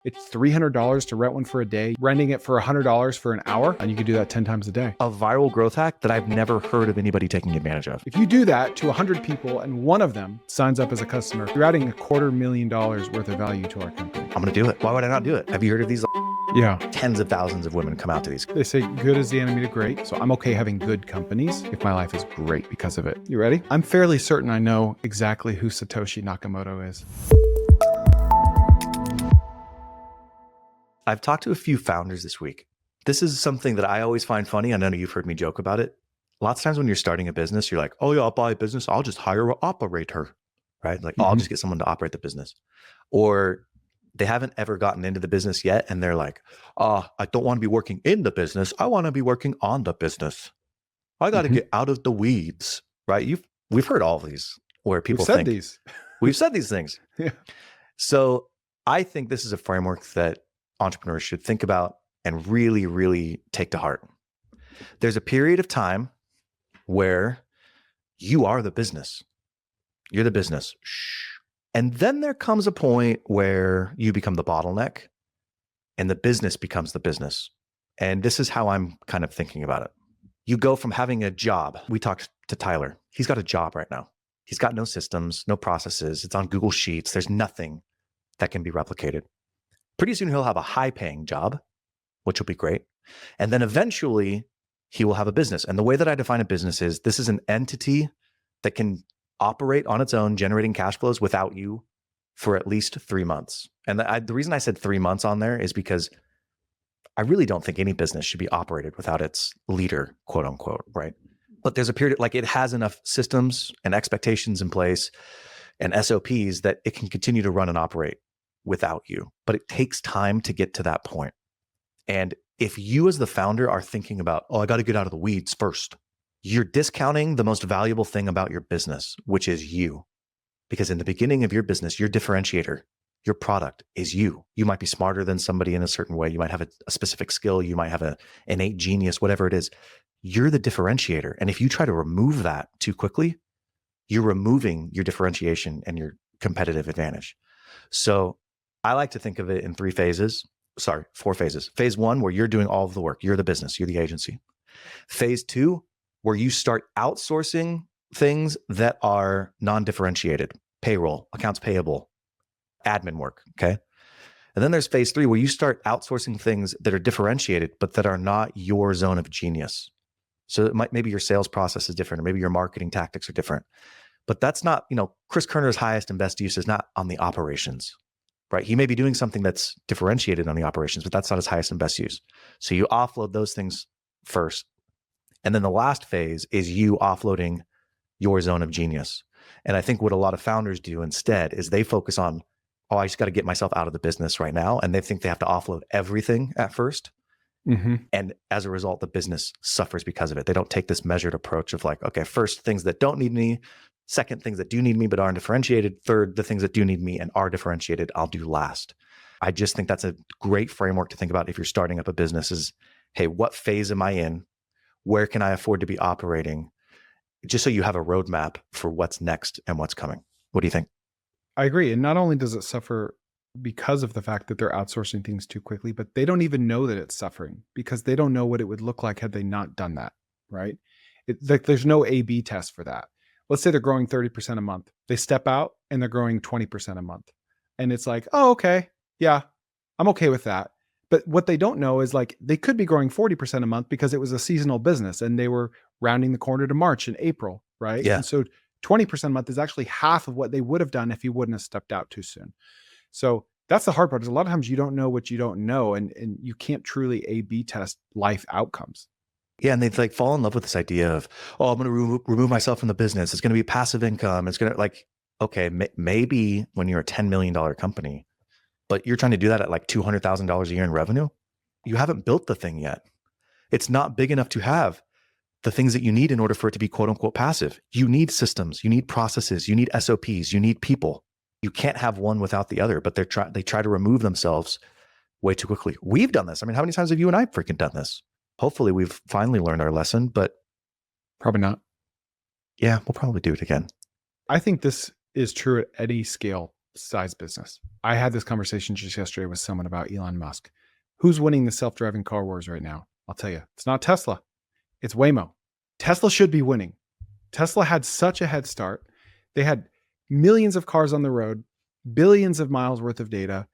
It's $300 to rent one for a day, renting it for $100 for an hour, and you can do that 10 times a day. A viral growth hack that I've never heard of anybody taking advantage of. If you do that to 100 people and one of them signs up as a customer, you're adding $250,000 worth of value to our company. I'm going to do it. Why would I not do it? Have you heard of these? Yeah. Tens of thousands of women come out to these. They say good is the enemy to great. So I'm okay having good companies if my life is great because of it. You ready? I'm fairly certain I know exactly who Satoshi Nakamoto is. I've talked to a few founders this week. This is something that I always find funny. I know you've heard me joke about it. Lots of times when you're starting a business, you're like, oh yeah, I'll buy a business. I'll just hire an operator, right? Like, oh, I'll just get someone to operate the business. Or they haven't ever gotten into the business yet. And they're like, I don't want to be working in the business. I want to be working on the business. I got to get out of the weeds, right? We've heard all of these where people think we've said these things. Yeah. So I think this is a framework that entrepreneurs should think about and really, really take to heart. There's a period of time where you are the business. You're the business. Shh. And then there comes a point where you become the bottleneck and the business becomes the business. And this is how I'm kind of thinking about it. You go from having a job. We talked to Tyler. He's got a job right now. He's got no systems, no processes. It's on Google Sheets. There's nothing that can be replicated. Pretty soon he'll have a high-paying job, which will be great. And then eventually he will have a business. And the way that I define a business is this is an entity that can operate on its own, generating cash flows without you for at least 3 months. And the reason I said 3 months on there is because I really don't think any business should be operated without its leader, quote unquote, right? But there's a period, like it has enough systems and expectations in place and SOPs that it can continue to run and operate without you. But it takes time to get to that point. And if you as the founder are thinking about, I got to get out of the weeds first, you're discounting the most valuable thing about your business, which is you. Because in the beginning of your business, your differentiator, your product is you. You might be smarter than somebody in a certain way. You might have a specific skill. You might have an innate genius, whatever it is. You're the differentiator. And if you try to remove that too quickly, you're removing your differentiation and your competitive advantage. So I like to think of it in 4 phases. Phase 1, where you're doing all of the work. You're the business. You're the agency. Phase 2, where you start outsourcing things that are non-differentiated, payroll, accounts payable, admin work, okay? And then there's phase 3, where you start outsourcing things that are differentiated, but that are not your zone of genius. So maybe your sales process is different, or maybe your marketing tactics are different. But that's not, Chris Kerner's highest and best use is not on the operations, right? He may be doing something that's differentiated on the operations, but that's not his highest and best use. So you offload those things first. And then the last phase is you offloading your zone of genius. And I think what a lot of founders do instead is they focus on, I just got to get myself out of the business right now. And they think they have to offload everything at first. And as a result, the business suffers because of it. They don't take this measured approach of like, okay, first, things that don't need me. Second, things that do need me but aren't differentiated. Third, the things that do need me and are differentiated, I'll do last. I just think that's a great framework to think about if you're starting up a business is, hey, what phase am I in? Where can I afford to be operating? Just so you have a roadmap for what's next and what's coming. What do you think? I agree. And not only does it suffer because of the fact that they're outsourcing things too quickly, but they don't even know that it's suffering because they don't know what it would look like had they not done that, right? Like there's no A/B test for that. Let's say they're growing 30% a month. They step out and they're growing 20% a month. And it's like, oh, okay. Yeah, I'm okay with that. But what they don't know is like they could be growing 40% a month because it was a seasonal business and they were rounding the corner to March and April, right? Yeah. And so 20% a month is actually half of what they would have done if you wouldn't have stepped out too soon. So that's the hard part is a lot of times you don't know what you don't know and you can't truly A/B test life outcomes. Yeah, and they like fall in love with this idea of, I'm going to remove myself from the business. It's going to be passive income. It's going to okay, maybe when you're a $10 million company, but you're trying to do that at like $200,000 a year in revenue, you haven't built the thing yet. It's not big enough to have the things that you need in order for it to be quote unquote passive. You need systems, you need processes, you need SOPs, you need people. You can't have one without the other, but they try to remove themselves way too quickly. We've done this. I mean, how many times have you and I freaking done this? Hopefully we've finally learned our lesson, but probably not. Yeah, we'll probably do it again. I think this is true at any scale. size business. I had this conversation just yesterday with someone about Elon Musk. Who's winning the self-driving car wars right now? I'll tell you, it's not Tesla. It's Waymo. Tesla should be winning. Tesla had such a head start. They had millions of cars on the road, billions of miles worth of data.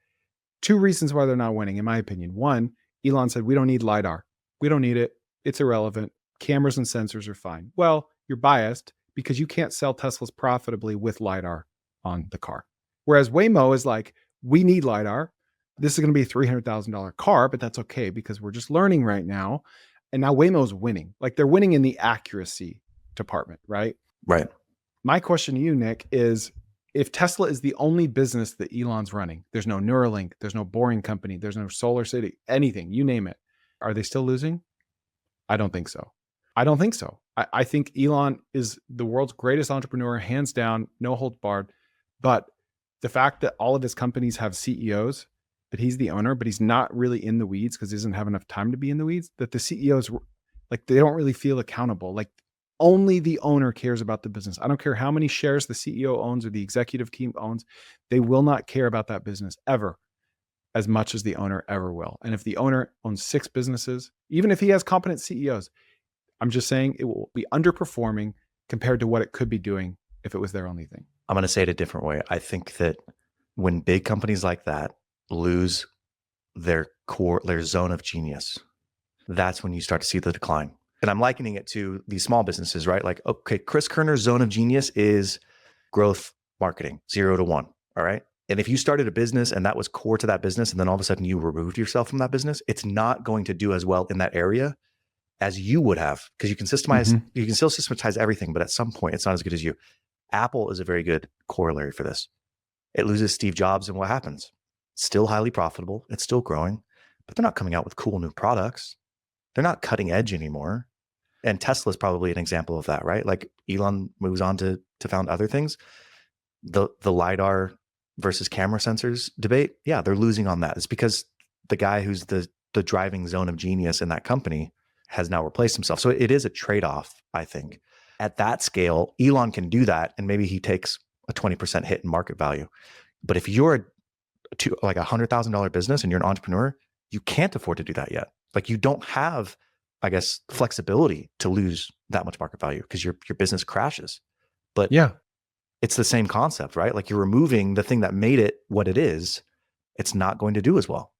Two reasons why they're not winning, in my opinion. One, Elon said, we don't need LiDAR. We don't need it. It's irrelevant. Cameras and sensors are fine. Well, you're biased because you can't sell Teslas profitably with LiDAR on the car. Whereas Waymo is like, we need LiDAR. This is going to be a $300,000 car, but that's okay because we're just learning right now. And now Waymo's winning. Like they're winning in the accuracy department, right? Right. My question to you, Nick, is if Tesla is the only business that Elon's running, there's no Neuralink, there's no Boring Company, there's no Solar City, anything, you name it. Are they still losing? I don't think so. I think Elon is the world's greatest entrepreneur, hands down, no holds barred. But the fact that all of his companies have CEOs, but he's the owner, but he's not really in the weeds because he doesn't have enough time to be in the weeds, that the CEOs, like, they don't really feel accountable. Like, only the owner cares about the business. I don't care how many shares the CEO owns or the executive team owns. They will not care about that business ever as much as the owner ever will. And if the owner owns 6 businesses, even if he has competent CEOs, I'm just saying it will be underperforming compared to what it could be doing if it was their only thing. I'm going to say it a different way. I think that when big companies like that lose their core, their zone of genius, that's when you start to see the decline. And I'm likening it to these small businesses, right? Like, okay, Chris Kerner's zone of genius is growth marketing, 0 to 1. All right. And if you started a business and that was core to that business, and then all of a sudden you removed yourself from that business, it's not going to do as well in that area as you would have, because you can systemize, you can still systematize everything, but at some point it's not as good as you. Apple is a very good corollary for this. It loses Steve Jobs and what happens? Still highly profitable. It's still growing, but they're not coming out with cool new products. They're not cutting edge anymore. And Tesla is probably an example of that, right? Like Elon moves on to found other things. The LiDAR versus camera sensors debate, yeah, they're losing on that. It's because the guy who's the driving zone of genius in that company has now replaced himself. So it is a trade-off, I think. At that scale, Elon can do that, and maybe he takes a 20% hit in market value. But if you're like $100,000 business and you're an entrepreneur, you can't afford to do that yet. Like you don't have, I guess, flexibility to lose that much market value because your business crashes. But Yeah. it's the same concept, right? Like you're removing the thing that made it what it is. It's not going to do as well.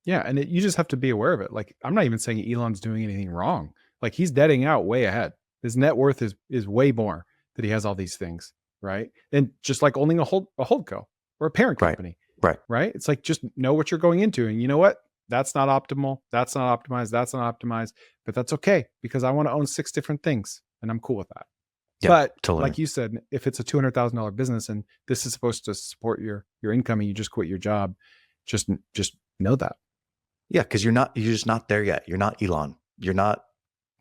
Yeah. And you just have to be aware of it. Like, I'm not even saying Elon's doing anything wrong. Like, he's deading out way ahead. His net worth is way more that he has all these things, right? And just like owning a holdco or a parent company, right? It's like, just know what you're going into. And you know what? That's not optimal. That's not optimized. That's not optimized. But that's okay because I want to own 6 different things and I'm cool with that. Yeah, but totally. like you said, if it's a $200,000 business and this is supposed to support your income and you just quit your job, just know that. Yeah, because you're just not there yet. You're not Elon. You're not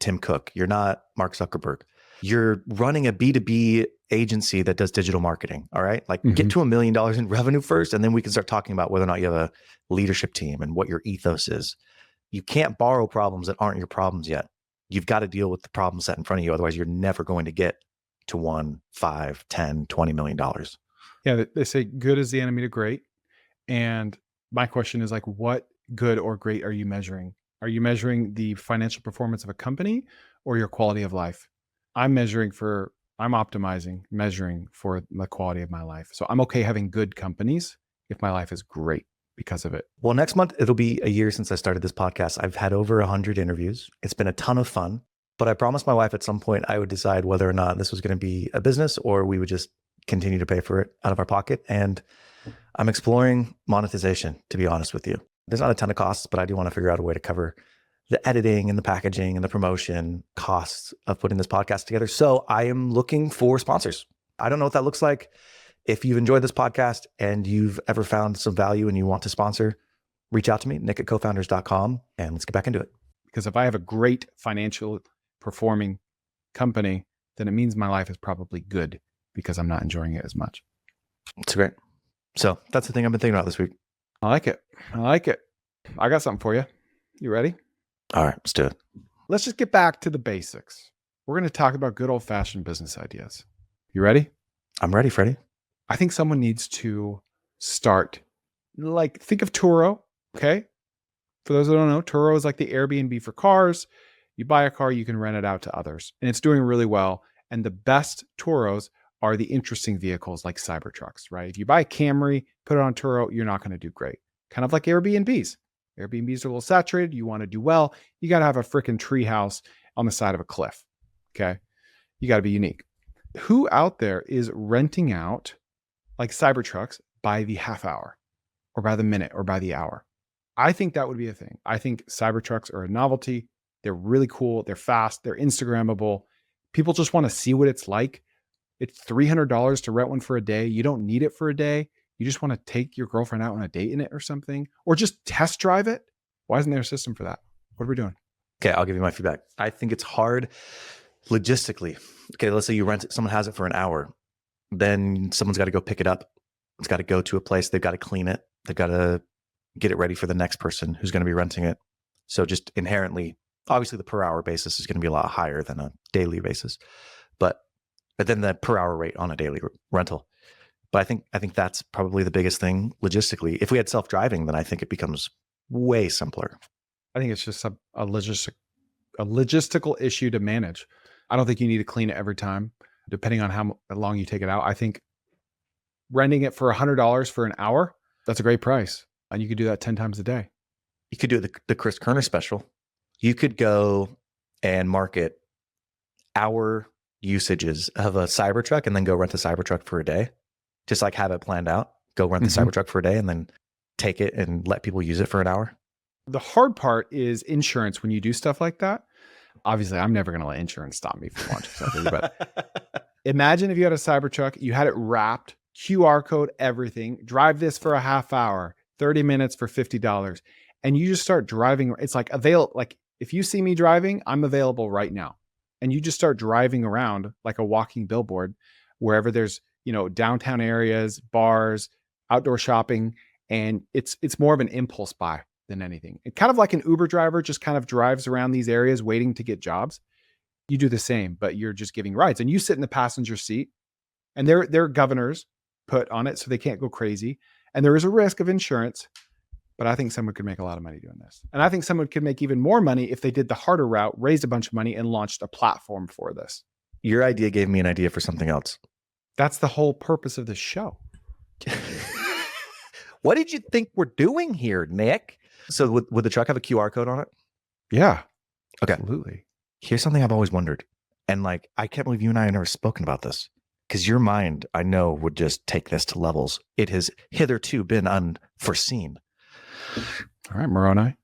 Tim Cook. You're not Mark Zuckerberg. You're running a B2B agency that does digital marketing. All right. Like get to $1 million in revenue first, and then we can start talking about whether or not you have a leadership team and what your ethos is. You can't borrow problems that aren't your problems yet. You've got to deal with the problems set in front of you. Otherwise, you're never going to get to $1, $5, $10, $20 million. Yeah. They say good is the enemy to great. And my question is like, what good or great are you measuring? Are you measuring the financial performance of a company or your quality of life? I'm measuring for I'm optimizing, measuring for the quality of my life. So I'm okay having good companies if my life is great because of it. Well, next month, it'll be a year since I started this podcast. I've had over 100 interviews. It's been a ton of fun, but I promised my wife at some point I would decide whether or not this was going to be a business or we would just continue to pay for it out of our pocket. And I'm exploring monetization, to be honest with you. There's not a ton of costs, but I do want to figure out a way to cover the editing and the packaging and the promotion costs of putting this podcast together. So I am looking for sponsors. I don't know what that looks like. If you've enjoyed this podcast and you've ever found some value and you want to sponsor, reach out to me, nick@cofounders.com, and let's get back into it. Because if I have a great financial performing company, then it means my life is probably good because I'm not enjoying it as much. It's great. So that's the thing I've been thinking about this week. I like it. I got something for you. You ready? All right, let's do it. Let's just get back to the basics. We're going to talk about good old-fashioned business ideas. You ready? I'm ready, Freddie. I think someone needs to start, like, think of Turo. Okay. For those that don't know, Turo is like the Airbnb for cars. You buy a car, you can rent it out to others, and it's doing really well. And the best Turos are the interesting vehicles like Cybertrucks, right? If you buy a Camry, put it on Turo, you're not going to do great. Kind of like Airbnbs. Airbnbs are a little saturated. You want to do well, you got to have a freaking tree house on the side of a cliff. Okay. You got to be unique. Who out there is renting out like Cybertrucks by the half hour or by the minute or by the hour? I think that would be a thing. I think Cybertrucks are a novelty. They're really cool. They're fast. They're Instagrammable. People just want to see what it's like. It's $300 to rent one for a day. You don't need it for a day. You just want to take your girlfriend out on a date in it or something, or just test drive it. Why isn't there a system for that? What are we doing? Okay, I'll give you my feedback. I think it's hard logistically. Okay, let's say you rent it, someone has it for an hour. Then someone's got to go pick it up. It's got to go to a place. They've got to clean it. They've got to get it ready for the next person who's going to be renting it. So just inherently, obviously the per hour basis is going to be a lot higher than a daily basis, but then the per hour rate on a daily rental. But I think that's probably the biggest thing logistically. If we had self-driving, then I think it becomes way simpler. I think it's just a logistical issue to manage. I don't think you need to clean it every time, depending on how long you take it out. I think renting it for $100 for an hour, that's a great price. And you could do that 10 times a day. You could do the Chris Kerner special. You could go and market hour usages of a Cybertruck and then go rent a Cybertruck for a day. Just like have it planned out. Go rent the Cybertruck for a day and then take it and let people use it for an hour. The hard part is insurance when you do stuff like that. Obviously, I'm never going to let insurance stop me from launching something. But imagine if you had a Cybertruck, you had it wrapped, QR code, everything. Drive this for a half hour, 30 minutes for $50. And you just start driving. It's like like if you see me driving, I'm available right now. And you just start driving around like a walking billboard wherever there's, downtown areas, bars, outdoor shopping. And it's more of an impulse buy than anything. It kind of like an Uber driver just kind of drives around these areas waiting to get jobs. You do the same, but you're just giving rides and you sit in the passenger seat and there are governors put on it so they can't go crazy. And there is a risk of insurance, but I think someone could make a lot of money doing this. And I think someone could make even more money if they did the harder route, raised a bunch of money and launched a platform for this. Your idea gave me an idea for something else. That's the whole purpose of the show. What did you think we're doing here, Nick? So would the truck have a QR code on it? Yeah. Okay. Absolutely. Here's something I've always wondered. And I can't believe you and I have never spoken about this because your mind, I know, would just take this to levels. It has hitherto been unforeseen. All right, Moroni.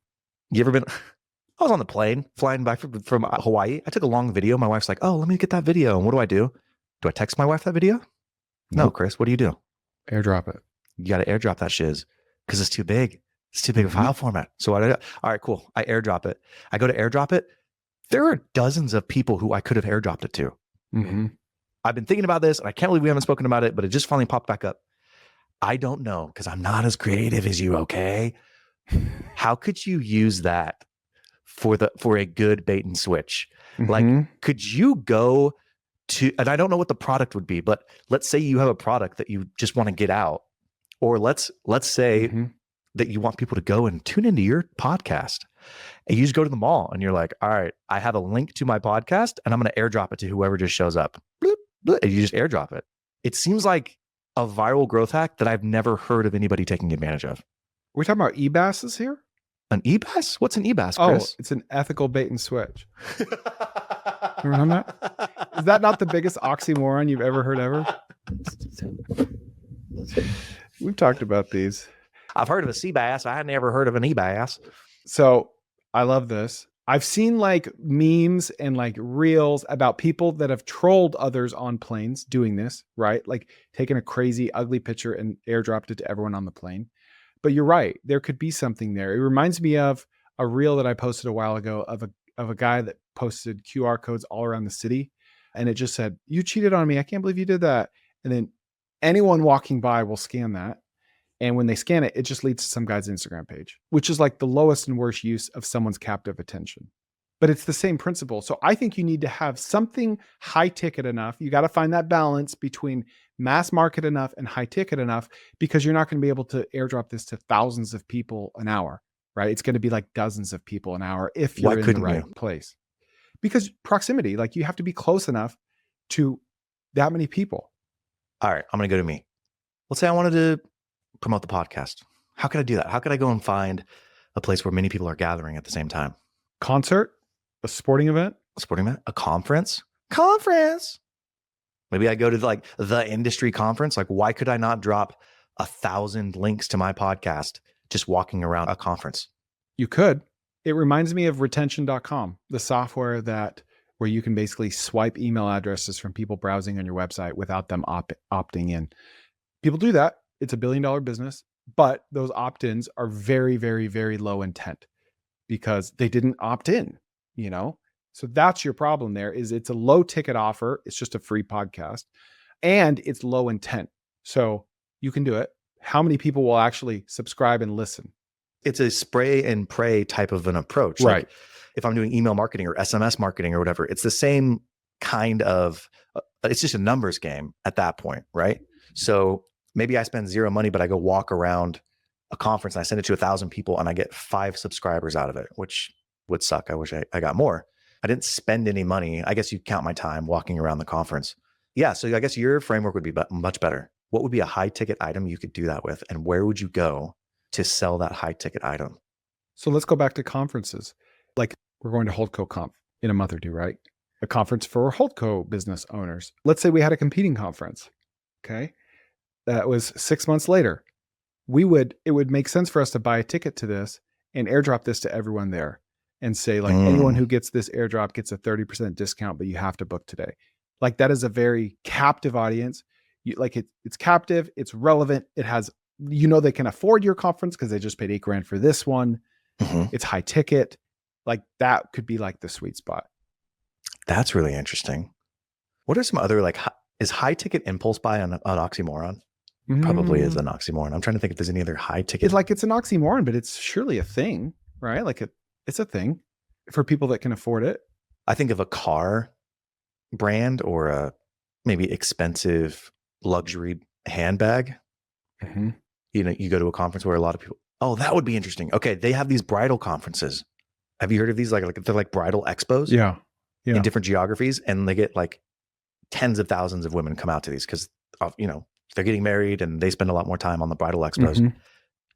You ever been? I was on the plane flying back from Hawaii. I took a long video. My wife's like, "Oh, let me get that video." And what do? Do I text my wife that video? No, Chris. What do you do? Airdrop it. You got to airdrop that shiz because it's too big. It's too big of a file format. So all right, cool. I airdrop it. I go to airdrop it. There are dozens of people who I could have airdropped it to. Mm-hmm. I've been thinking about this and I can't believe we haven't spoken about it, but it just finally popped back up. I don't know because I'm not as creative as you. Okay. How could you use that for a good bait and switch? Mm-hmm. Like, could you go to, and I don't know what the product would be, but let's say you have a product that you just want to get out, or let's say that you want people to go and tune into your podcast, and you just go to the mall and you're like, all right, I have a link to my podcast and I'm going to airdrop it to whoever just shows up. Bloop, bloop, and you just airdrop it. It seems like a viral growth hack that I've never heard of anybody taking advantage of. We're talking about eBass here? An eBass? What's an eBass, Chris? Oh, it's an ethical bait and switch. Remember that? Is that not the biggest oxymoron you've ever heard ever? We've talked about these. I've heard of a sea bass. I had never heard of an eBass. So I love this. I've seen like memes and like reels about people that have trolled others on planes doing this, right? Like taking a crazy, ugly picture and airdropped it to everyone on the plane. But you're right. There could be something there. It reminds me of a reel that I posted a while ago of a guy that posted QR codes all around the city. And it just said, "You cheated on me. I can't believe you did that." And then anyone walking by will scan that. And when they scan it, it just leads to some guy's Instagram page, which is like the lowest and worst use of someone's captive attention. but it's the same principle. So I think you need to have something high ticket enough. You got to find that balance between mass market enough and high ticket enough, because you're not going to be able to airdrop this to thousands of people an hour, right? It's going to be like dozens of people an hour if Why you're in the couldn't right you? place. Because proximity, like you have to be close enough to that many people. All right, I'm going to go to me. Let's say I wanted to promote the podcast. How could I do that? How could I go and find a place where many people are gathering at the same time? Concert, a sporting event. A sporting event? A conference? Conference. Maybe I go to like the industry conference. Like, why could I not drop 1,000 links to my podcast just walking around a conference? You could. It reminds me of retention.com, the software where you can basically swipe email addresses from people browsing on your website without them opting in. People do that. It's $1 billion business, but those opt-ins are very, very, very low intent because they didn't opt in, you know? So that's your problem there. Is it's a low ticket offer. It's just a free podcast and it's low intent. So you can do it. How many people will actually subscribe and listen? It's a spray and pray type of an approach. Right. Like if I'm doing email marketing or SMS marketing or whatever, it's the same kind of, it's just a numbers game at that point, right? So maybe I spend zero money, but I go walk around a conference and I send it to 1,000 people and I get 5 subscribers out of it, which would suck. I wish I got more. I didn't spend any money. I guess you count my time walking around the conference. Yeah. So I guess your framework would be much better. What would be a high ticket item you could do that with? And where would you go to sell that high ticket item? So let's go back to conferences. Like we're going to Holdco Conf in a month or two, right? A conference for Holdco business owners. Let's say we had a competing conference. Okay. That was 6 months later. It would make sense for us to buy a ticket to this and airdrop this to everyone there and say like anyone who gets this airdrop gets a 30% discount, but you have to book today. Like that is a very captive audience. It's captive, it's relevant. It has, they can afford your conference because they just paid $8,000 for this one. Mm-hmm. It's high ticket. Like that could be like the sweet spot. That's really interesting. What are some other is high ticket impulse buy an oxymoron? Probably is an oxymoron. I'm trying to think if there's any other high ticket. It's an oxymoron, but it's surely a thing, right? It's a thing for people that can afford it. I think of a car brand or a maybe expensive luxury handbag. Mm-hmm. You go to a conference where a lot of people, oh, that would be interesting. Okay. They have these bridal conferences. Have you heard of these? Like they're like bridal expos. Yeah. In different geographies. And they get like tens of thousands of women come out to these because they're getting married and they spend a lot more time on the bridal expos. Mm-hmm.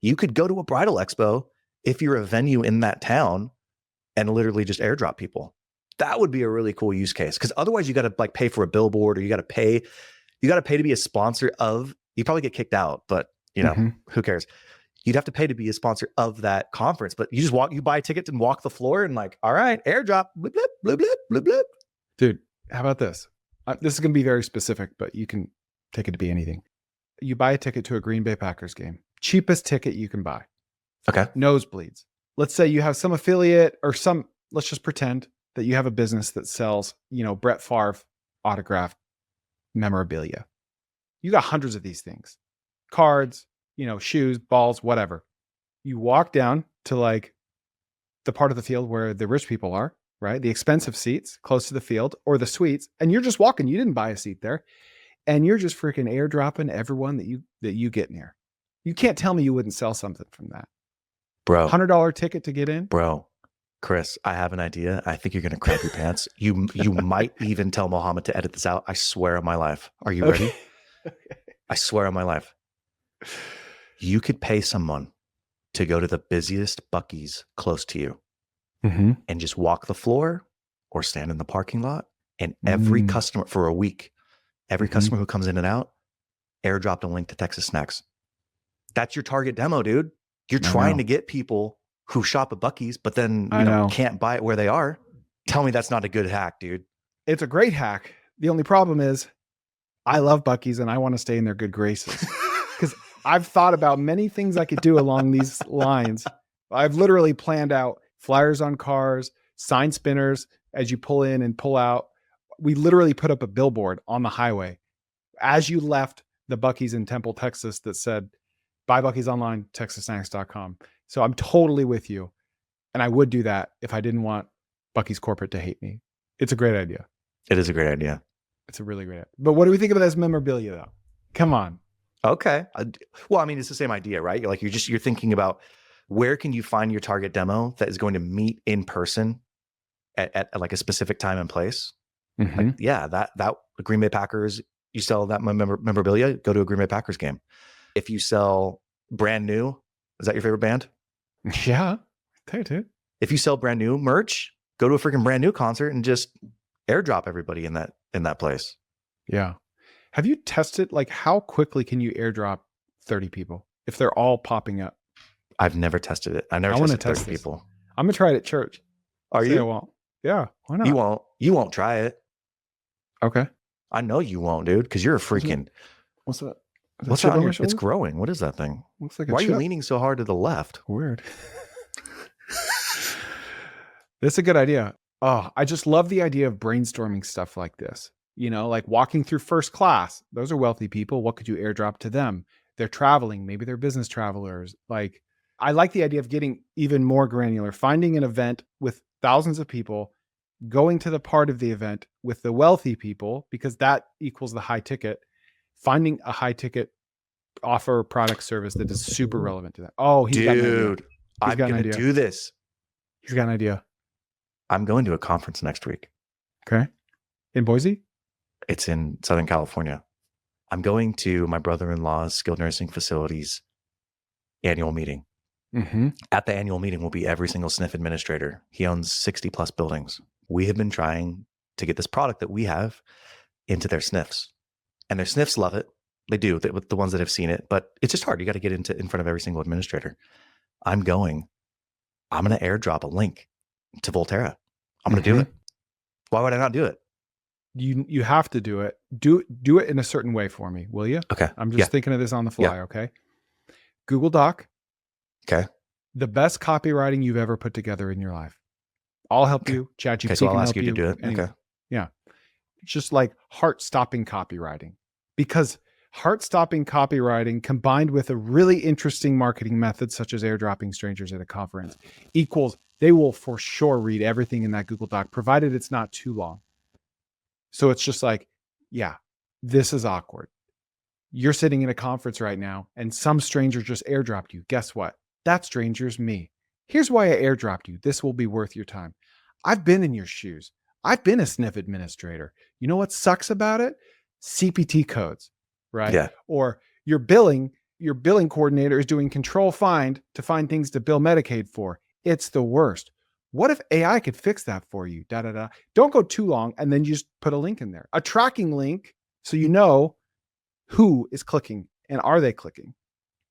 You could go to a bridal expo if you're a venue in that town and literally just airdrop people. That would be a really cool use case. Because otherwise you got to like pay for a billboard or you got to pay to be a sponsor of, you probably get kicked out, but who cares? You'd have to pay to be a sponsor of that conference, but you just you buy tickets and walk the floor and like, all right, airdrop, blip, blip, blip, blip, blip, blip. Dude, how about this? This is going to be very specific, but you can take it to be anything. You buy a ticket to a Green Bay Packers game. Cheapest ticket you can buy. Okay. Nosebleeds. Let's say you have some affiliate or let's just pretend that you have a business that sells, Brett Favre autographed memorabilia. You got hundreds of these things. Cards, shoes, balls, whatever. You walk down to like the part of the field where the rich people are, right? The expensive seats close to the field or the suites. And you're just walking. You didn't buy a seat there. And you're just freaking airdropping everyone that you get near. You can't tell me you wouldn't sell something from that. Bro. $100 ticket to get in? Bro, Chris, I have an idea. I think you're going to crap your pants. You might even tell Mohammed to edit this out. I swear on my life. Are you ready? Okay. I swear on my life. You could pay someone to go to the busiest Buc-ee's close to you and just walk the floor or stand in the parking lot. And every customer for a week, every customer who comes in and out, airdropped a link to Texas Snacks. That's your target demo, dude. You're trying to get people who shop at Buc-ee's, but then can't buy it where they are. Tell me that's not a good hack, dude. It's a great hack. The only problem is I love Buc-ee's and I want to stay in their good graces. Because I've thought about many things I could do along these lines. I've literally planned out flyers on cars, sign spinners as you pull in and pull out. We literally put up a billboard on the highway as you left the Buc-ee's in Temple, Texas that said, buy Buc-ee's online, texassnacks.com. So I'm totally with you. And I would do that if I didn't want Bucky's corporate to hate me. It's a great idea. It is a great idea. It's a really great idea. But what do we think about this memorabilia though? Come on. Okay. Well, I mean, it's the same idea, right? You're thinking about where can you find your target demo that is going to meet in person at like a specific time and place. Mm-hmm. Like, yeah, that Green Bay Packers, you sell that memorabilia, go to a Green Bay Packers game. If you sell Brand New, is that your favorite band? Yeah, there too. If you sell Brand New merch, go to a freaking Brand New concert and just airdrop everybody in that place. Yeah. Have you tested, like, how quickly can you airdrop 30 people if they're all popping up? I've never tested it. I've never tested 30 people. I'm gonna try it at church. Are you? I won't. Yeah. Why not? You won't try it. Okay. I know you won't, dude, because you're a freaking. What's that? What's that on your? It's growing. What is that thing? Looks like a Why chip. are you leaning so hard to the left? Weird. This is a good idea. Oh, I just love the idea of brainstorming stuff like this. You know, like walking through first class. Those are wealthy people. What could you airdrop to them? They're traveling. Maybe they're business travelers. Like, I like the idea of getting even more granular, finding an event with thousands of people, going to the part of the event with the wealthy people, because that equals the high ticket, finding a high ticket offer, product, service that is super relevant to that. Oh, he's got an idea. Dude, I'm going to do this. He's got an idea. I'm going to a conference next week. Okay. In Boise? It's in Southern California. I'm going to my brother-in-law's skilled nursing facility's annual meeting. Mm-hmm. At the annual meeting will be every single SNF administrator. He owns 60 plus buildings. We have been trying to get this product that we have into their SNFs, and their SNFs love it. They do, with the ones that have seen it, but it's just hard. You got to get in front of every single administrator. I'm going to airdrop a link to Volterra. I'm going to do it. Why would I not do it? You have to do it. Do it in a certain way for me, will you? Okay. I'm just thinking of this on the fly. Yeah. Okay. Google Doc. Okay. The best copywriting you've ever put together in your life. I'll help you. ChatGPT Okay, so I'll can ask help you to do it. Anyway. Okay. Yeah. It's just like heart-stopping copywriting, because heart-stopping copywriting combined with a really interesting marketing method such as airdropping strangers at a conference equals they will for sure read everything in that Google Doc, provided it's not too long. So it's just like, yeah, this is awkward. You're sitting in a conference right now and some stranger just airdropped you. Guess what? That stranger's me. Here's why I airdropped you. This will be worth your time. I've been in your shoes. I've been a SNF administrator. You know what sucks about it? CPT codes, right? Yeah. Or your billing coordinator is doing control find to find things to bill Medicaid for. It's the worst. What if AI could fix that for you? Don't go too long and then you just put a link in there. A tracking link so you know who is clicking and are they clicking.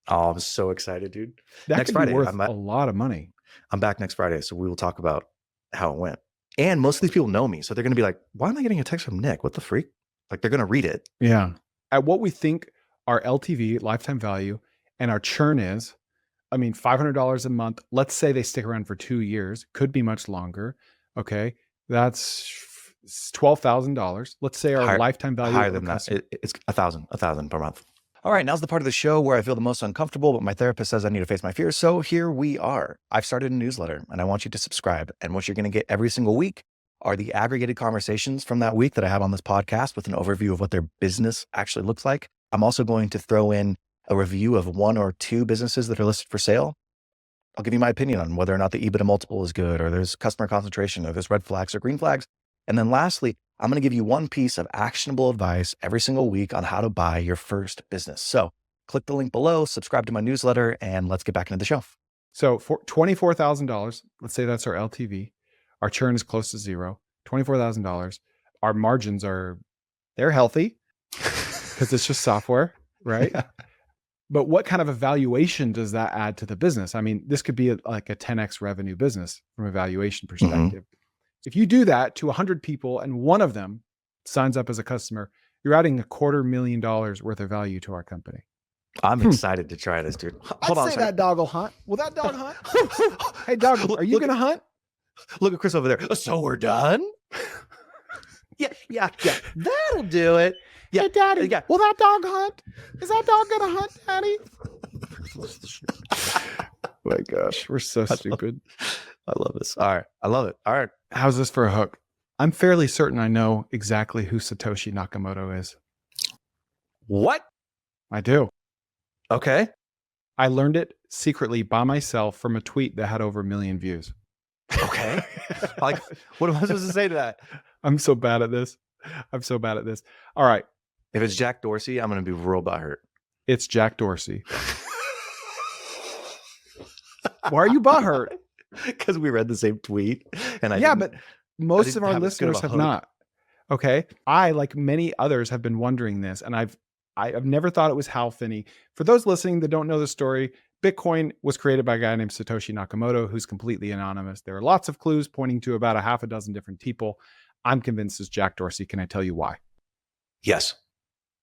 Oh, I'm so excited, dude. That next could Friday, be worth a lot of money. I'm back next Friday, so we will talk about how it went. And most of these people know me, so they're going to be like, why am I getting a text from Nick? What the freak? Like, they're going to read it. Yeah. At what we think our LTV, lifetime value, and our churn is, I mean, $500 a month. Let's say they stick around for 2 years, could be much longer. Okay. That's $12,000. Let's say our lifetime value. Higher than that. It's $1,000 per month. All right. Now's the part of the show where I feel the most uncomfortable, but my therapist says I need to face my fears. So here we are. I've started a newsletter and I want you to subscribe. And what you're going to get every single week are the aggregated conversations from that week that I have on this podcast with an overview of what their business actually looks like. I'm also going to throw in a review of 1 or 2 businesses that are listed for sale. I'll give you my opinion on whether or not the EBITDA multiple is good, or there's customer concentration, or there's red flags or green flags. And then lastly, I'm going to give you 1 piece of actionable advice every single week on how to buy your first business. So click the link below, subscribe to my newsletter, and let's get back into the show. So for $24,000, let's say that's our LTV. Our churn is close to zero. $24,000. Our margins they're healthy because it's just software, right? Yeah. But what kind of a valuation does that add to the business? I mean, this could be like a 10x revenue business from a valuation perspective. If you do that to 100 people and one of them signs up as a customer, you're adding $250,000 worth of value to our company. I'm excited to try this, dude. Hold on. I'd say that dog will hunt. Will that dog hunt? Hey, dog, are you going to hunt? Look at Chris over there. So we're done? Yeah. That'll do it. Yeah, hey, Daddy. Yeah. Will that dog hunt? Is that dog going to hunt, Daddy? my gosh. We're so I love, stupid. I love this. All right. I love it. All right. How's this for a hook? I'm fairly certain I know exactly who Satoshi Nakamoto is. What? I do. Okay. I learned it secretly by myself from a tweet that had over 1 million views. Okay. Like, what am I supposed to say to that? I'm so bad at this. All right. If it's Jack Dorsey, I'm going to be real butthurt. It's Jack Dorsey. Why are you butthurt? Because we read the same tweet. And but most of our have as good of listeners a have hook. not. Okay. I, like many others, have been wondering this, and I've never thought it was Hal Finney. For those listening that don't know the story, Bitcoin was created by a guy named Satoshi Nakamoto, who's completely anonymous. There are lots of clues pointing to about a half a dozen different people. I'm convinced it's Jack Dorsey. Can I tell you why? Yes.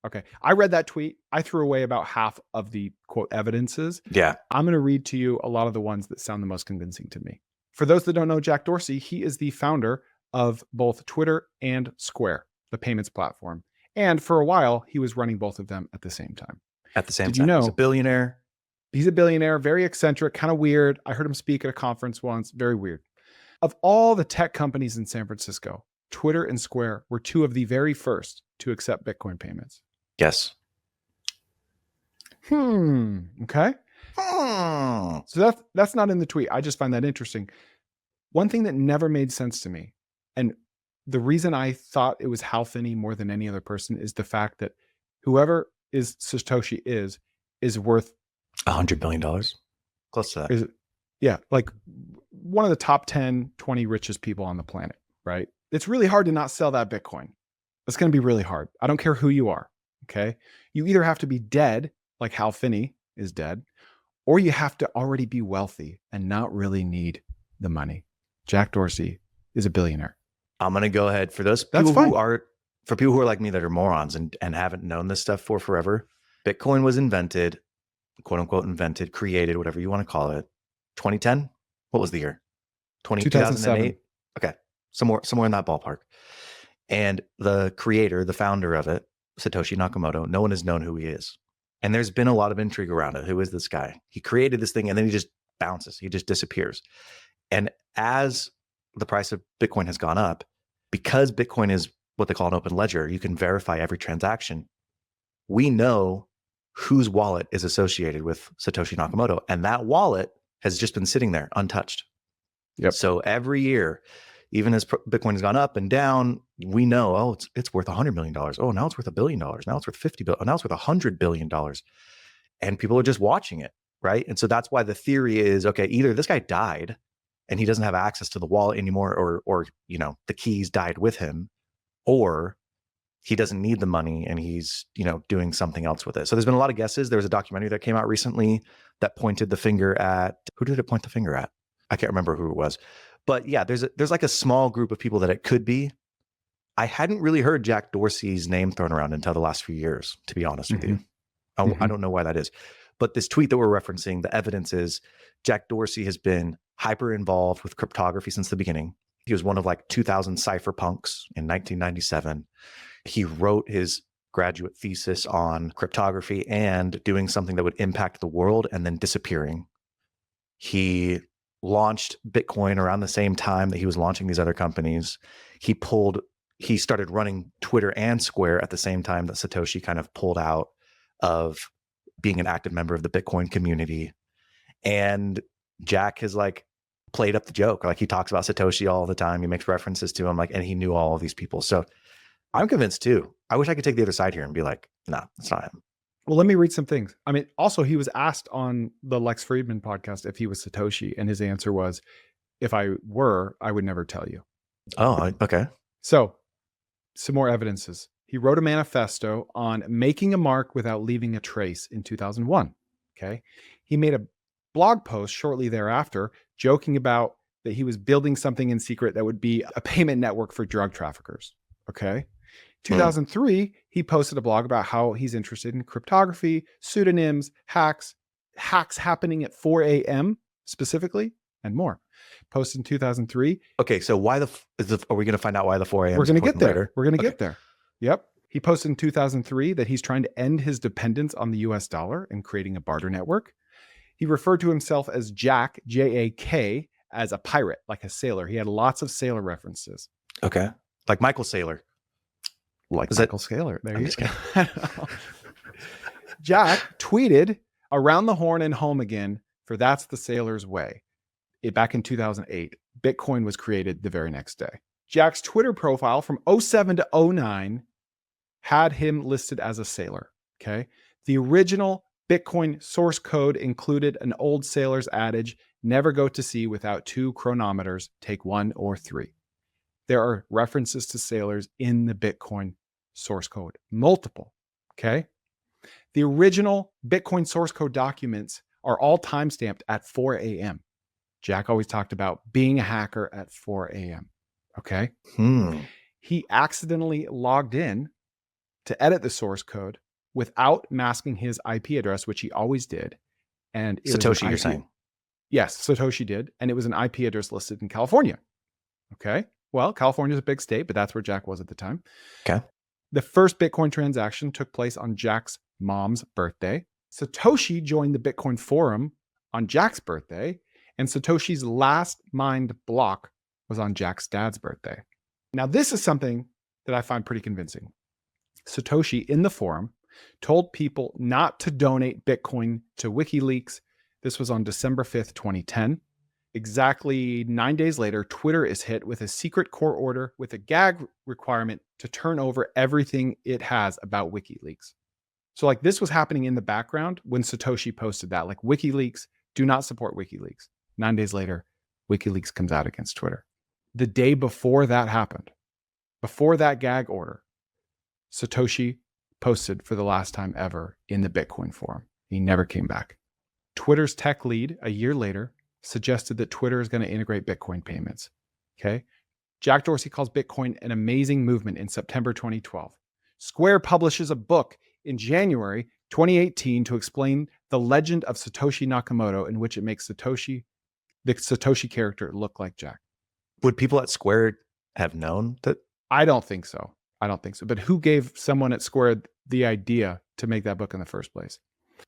Okay. I read that tweet. I threw away about half of the quote evidences. Yeah. I'm going to read to you a lot of the ones that sound the most convincing to me. For those that don't know Jack Dorsey, he is the founder of both Twitter and Square, the payments platform. And for a while, he was running both of them at the same time. At the same Did time. you know He's a billionaire. He's a billionaire, very eccentric, kind of weird. I heard him speak at a conference once, very weird. Of all the tech companies in San Francisco, Twitter and Square were two of the very first to accept Bitcoin payments. Yes. Okay. So that's not in the tweet. I just find that interesting. One thing that never made sense to me, and the reason I thought it was Hal Finney more than any other person, is the fact that whoever is Satoshi is worth $100 billion. Close to that. Yeah, like one of the top 10, 20 richest people on the planet, right? It's really hard to not sell that Bitcoin. It's going to be really hard. I don't care who you are, okay? You either have to be dead, like Hal Finney is dead, or you have to already be wealthy and not really need the money. Jack Dorsey is a billionaire. I'm going to go ahead for those That's people fine. for people who are like me that are morons and haven't known this stuff for forever. Bitcoin was invented, quote unquote, invented, created, whatever you want to call it. 2010? What was the year? 2008? Okay. Somewhere in that ballpark. And the creator, the founder of it, Satoshi Nakamoto, no one has known who he is. And there's been a lot of intrigue around it. Who is this guy? He created this thing and then he just bounces. He just disappears. And as the price of Bitcoin has gone up, because Bitcoin is what they call an open ledger, you can verify every transaction. We know whose wallet is associated with Satoshi Nakamoto. And that wallet has just been sitting there untouched. Yep. So every year, even as Bitcoin has gone up and down, we know, oh, it's worth $100 million. Oh, now it's worth $1 billion. Now it's worth $50 billion. Now it's worth $100 billion. And people are just watching it, right? And so that's why the theory is, okay, either this guy died and he doesn't have access to the wallet anymore, or you know, the keys died with him, or he doesn't need the money and he's, you know, doing something else with it. So there's been a lot of guesses. There was a documentary that came out recently that pointed the finger at, who did it point the finger at? I can't remember who it was. But yeah, there's like a small group of people that it could be. I hadn't really heard Jack Dorsey's name thrown around until the last few years, to be honest with you. I don't know why that is. But this tweet that we're referencing, the evidence is Jack Dorsey has been hyper involved with cryptography since the beginning. He was one of like 2,000 cypherpunks in 1997. He wrote his graduate thesis on cryptography and doing something that would impact the world and then disappearing. He launched Bitcoin around the same time that he was launching these other companies. He started running Twitter and Square at the same time that Satoshi kind of pulled out of being an active member of the Bitcoin community. And Jack has like played up the joke. Like he talks about Satoshi all the time. He makes references to him, like, and he knew all of these people. So I'm convinced too. I wish I could take the other side here and be like, no, it's not him. Well, let me read some things. I mean, also he was asked on the Lex Friedman podcast if he was Satoshi, and his answer was, if I were, I would never tell you. Oh, okay. So some more evidences. He wrote a manifesto on making a mark without leaving a trace in 2001. Okay. He made a blog post shortly thereafter joking about that he was building something in secret that would be a payment network for drug traffickers. Okay. 2003, he posted a blog about how he's interested in cryptography, pseudonyms, hacks happening at 4 a.m. specifically, and more. Posted in 2003. Okay, so why are we going to find out why the 4 a.m. We're going to get there. Later? We're going to get there. Yep. He posted in 2003 that he's trying to end his dependence on the US dollar and creating a barter network. He referred to himself as Jack, J-A-K, as a pirate, like a sailor. He had lots of sailor references. Okay. Like Michael Saylor. Like Is Michael that- Saylor. There I'm you just go. Jack tweeted around the horn and home again for That's the Sailor's Way. Back in 2008, Bitcoin was created the very next day. Jack's Twitter profile from 07 to 09 had him listed as a sailor. Okay. The original Bitcoin source code included an old sailor's adage, never go to sea without 2 chronometers, take 1 or 3. There are references to sailors in the Bitcoin source code, multiple. Okay. The original Bitcoin source code documents are all timestamped at 4 a.m. Jack always talked about being a hacker at 4 a.m. Okay. He accidentally logged in to edit the source code without masking his IP address, which he always did. And Satoshi, you're saying? Yes, Satoshi did. And it was an IP address listed in California. Okay. Well, California is a big state, but that's where Jack was at the time. Okay. The first Bitcoin transaction took place on Jack's mom's birthday. Satoshi joined the Bitcoin forum on Jack's birthday, and Satoshi's last mined block was on Jack's dad's birthday. Now, this is something that I find pretty convincing. Satoshi in the forum told people not to donate Bitcoin to WikiLeaks. This was on December 5th, 2010. Exactly 9 days later, Twitter is hit with a secret court order with a gag requirement to turn over everything it has about WikiLeaks. So like this was happening in the background when Satoshi posted that, like WikiLeaks, do not support WikiLeaks. 9 days later, WikiLeaks comes out against Twitter. The day before that happened, before that gag order, Satoshi posted for the last time ever in the Bitcoin forum. He never came back. Twitter's tech lead, a year later, suggested that Twitter is going to integrate Bitcoin payments. Okay. Jack Dorsey calls Bitcoin an amazing movement in September 2012. Square publishes a book in January 2018 to explain the legend of Satoshi Nakamoto, in which it makes the Satoshi character look like Jack. Would people at Square have known that? I don't think so. But who gave someone at Square the idea to make that book in the first place?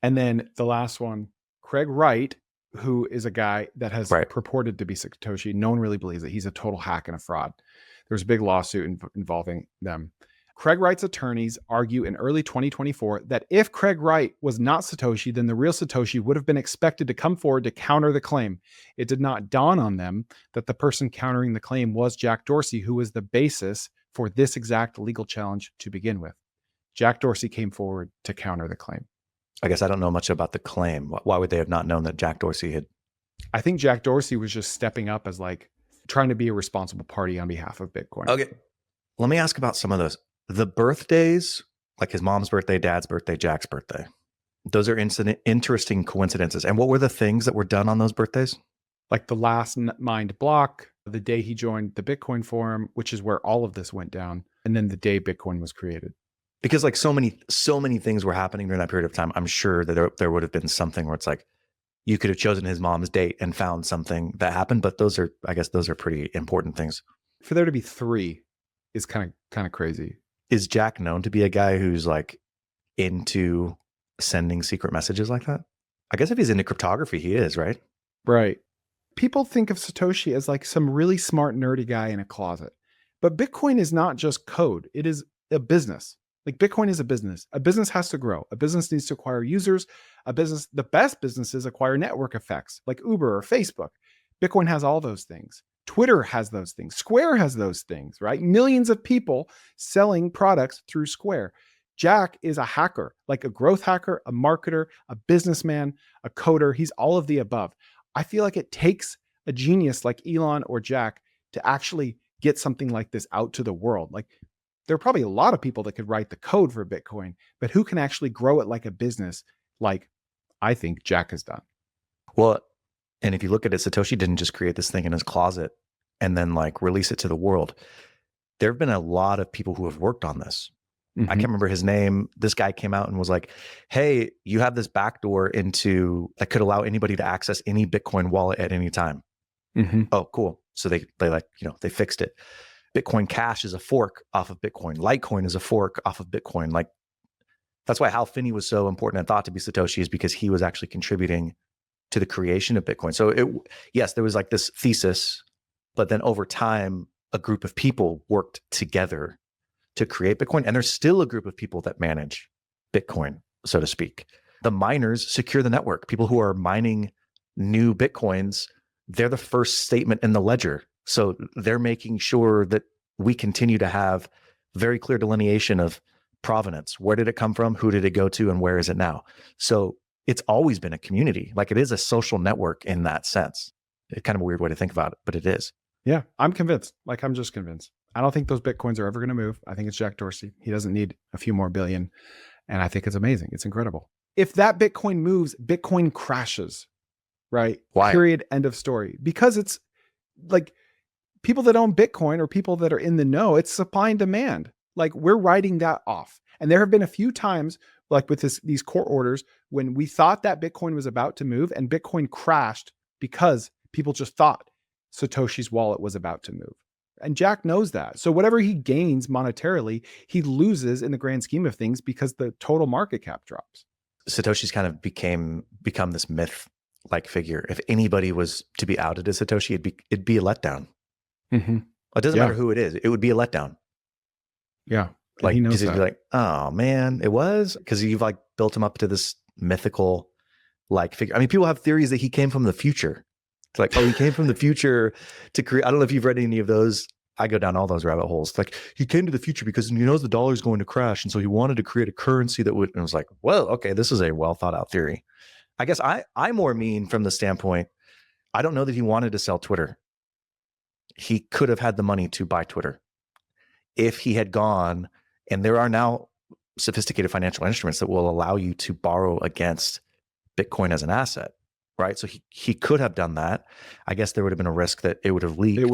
And then the last one, Craig Wright, who is a guy that has purported to be Satoshi. No one really believes it. He's a total hack and a fraud. There's a big lawsuit involving them. Craig Wright's attorneys argue in early 2024 that if Craig Wright was not Satoshi, then the real Satoshi would have been expected to come forward to counter the claim. It did not dawn on them that the person countering the claim was Jack Dorsey, who was the basis for this exact legal challenge to begin with. Jack Dorsey came forward to counter the claim. I guess I don't know much about the claim. Why would they have not known that Jack Dorsey had? I think Jack Dorsey was just stepping up as like trying to be a responsible party on behalf of Bitcoin. Okay. Let me ask about some of those. The birthdays, like his mom's birthday, dad's birthday, Jack's birthday. Those are interesting coincidences. And what were the things that were done on those birthdays? Like the last mined block, the day he joined the Bitcoin forum, which is where all of this went down, and then the day Bitcoin was created. Because like so many things were happening during that period of time. I'm sure that there would have been something where it's like you could have chosen his mom's date and found something that happened. But those are pretty important things. For there to be 3 is kind of crazy. Is Jack known to be a guy who's like into sending secret messages like that? I guess if he's into cryptography, he is, right? Right. People think of Satoshi as like some really smart, nerdy guy in a closet. But Bitcoin is not just code. It is a business. Like Bitcoin is a business. A business has to grow. A business needs to acquire users. The best businesses acquire network effects like Uber or Facebook. Bitcoin has all those things. Twitter has those things. Square has those things, right? Millions of people selling products through Square. Jack is a hacker, like a growth hacker, a marketer, a businessman, a coder. He's all of the above. I feel like it takes a genius like Elon or Jack to actually get something like this out to the world. Like there are probably a lot of people that could write the code for Bitcoin, but who can actually grow it like a business like I think Jack has done? Well, and if you look at it, Satoshi didn't just create this thing in his closet and then like release it to the world. There have been a lot of people who have worked on this. I can't remember his name. This guy came out and was like, hey, you have this backdoor into that could allow anybody to access any Bitcoin wallet at any time. Oh, cool. So they fixed it. Bitcoin Cash is a fork off of Bitcoin. Litecoin is a fork off of Bitcoin. Like that's why Hal Finney was so important and thought to be Satoshi, is because he was actually contributing to the creation of Bitcoin. So yes, there was like this thesis, but then over time, a group of people worked together to create Bitcoin. And there's still a group of people that manage Bitcoin, so to speak. The miners secure the network. People who are mining new Bitcoins, they're the first statement in the ledger. So they're making sure that we continue to have very clear delineation of provenance. Where did it come from? Who did it go to? And where is it now? So it's always been a community. Like, it is a social network in that sense. It's kind of a weird way to think about it, but it is. Yeah, I'm convinced. Like, I'm just convinced. I don't think those Bitcoins are ever going to move. I think it's Jack Dorsey. He doesn't need a few more billion. And I think it's amazing. It's incredible. If that Bitcoin moves, Bitcoin crashes, right? Why? Period. End of story. Because it's like people that own Bitcoin or people that are in the know, it's supply and demand. Like, we're writing that off. And there have been a few times, like with these court orders, when we thought that Bitcoin was about to move and Bitcoin crashed because people just thought Satoshi's wallet was about to move. And Jack knows that. So whatever he gains monetarily, he loses in the grand scheme of things because the total market cap drops. Satoshi's kind of become this myth-like figure. If anybody was to be outed as Satoshi, it'd be a letdown. Mm-hmm. It doesn't matter who it is. It would be a letdown. Yeah. Like, he knows he'd that. be like, oh man, it was, because you've like built him up to this mythical like figure. I mean, people have theories that he came from the future. It's like, oh, he came from the future to create. I don't know if you've read any of those. I go down all those rabbit holes. Like, he came to the future because he knows the dollar is going to crash, and so he wanted to create a currency that would. And I was like, well, okay, this is a well thought out theory. I guess I more mean from the standpoint, I don't know that he wanted to sell Twitter. He could have had the money to buy Twitter if he had gone. And there are now sophisticated financial instruments that will allow you to borrow against Bitcoin as an asset, right? So he could have done that. I guess there would have been a risk that it would have leaked. He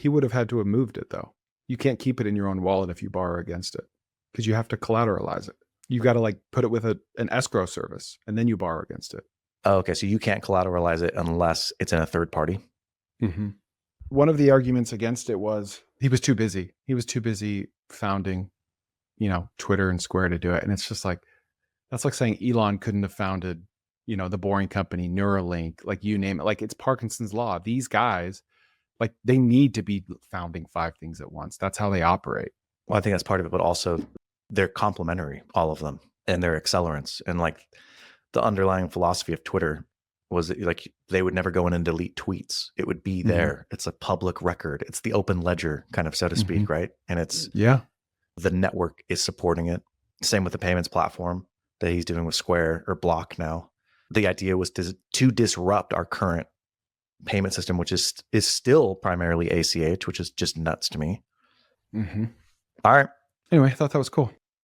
would have had to have moved it, though. You can't keep it in your own wallet if you borrow against it, because you have to collateralize it. You got to like put it with an escrow service, and then you borrow against it. Oh, okay, so you can't collateralize it unless it's in a third party. Mm-hmm. One of the arguments against it was he was too busy. He was too busy founding, Twitter and Square to do it. And it's just like, that's like saying Elon couldn't have founded, the Boring Company, Neuralink, like you name it. Like, it's Parkinson's law. These guys, like, they need to be founding 5 things at once. That's how they operate. Well, I think that's part of it, but also they're complementary, all of them, and they're accelerants. And like, the underlying philosophy of Twitter was like, they would never go in and delete tweets. It would be there. Mm-hmm. It's a public record. It's the open ledger, kind of, so to speak, mm-hmm. right? And it's the network is supporting it. Same with the payments platform that he's doing with Square or Block now. The idea was to disrupt our current payment system, which is still primarily ACH, which is just nuts to me. Mm-hmm. All right. Anyway, I thought that was cool.